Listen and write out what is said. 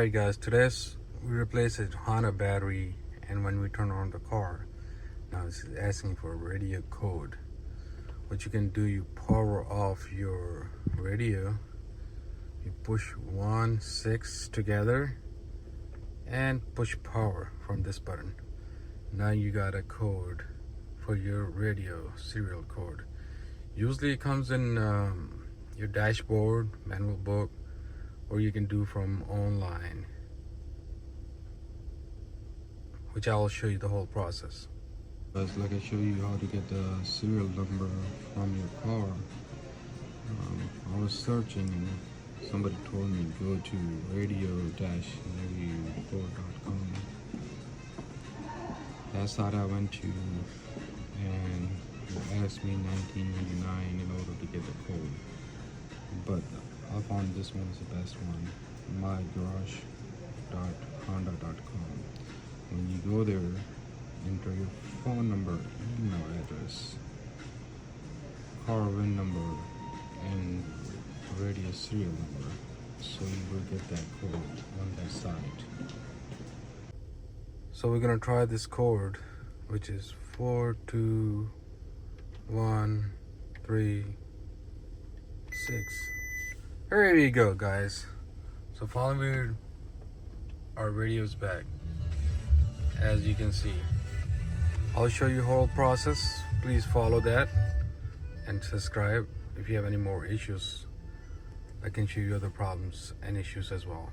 Alright guys, we replace a Honda battery, and when we turn on the car, now it's asking for a radio code. What you can do, you power off your radio, you push 1, 6 together and push power from this button. Now you got a code for your radio, serial code. Usually it comes in your dashboard, manual book, or you can do from online, which I will show you the whole process. Guys, like I show you how to get the serial number from your car. I was searching and somebody told me go to radio-navy4.com. That's how I went to, and it asked me $19.99 in order to get the code. But I found this one is the best one, mygarage.honda.com. When you go there, enter your phone number, email address, car VIN number, and radio serial number, so you will get that code on that site. So we're gonna try this code, which is 42136. Here we go, guys. So follow me. Our radio's back, as you can see. I'll show you the whole process. Please follow that and subscribe. If you have any more issues, I can show you other problems and issues as well.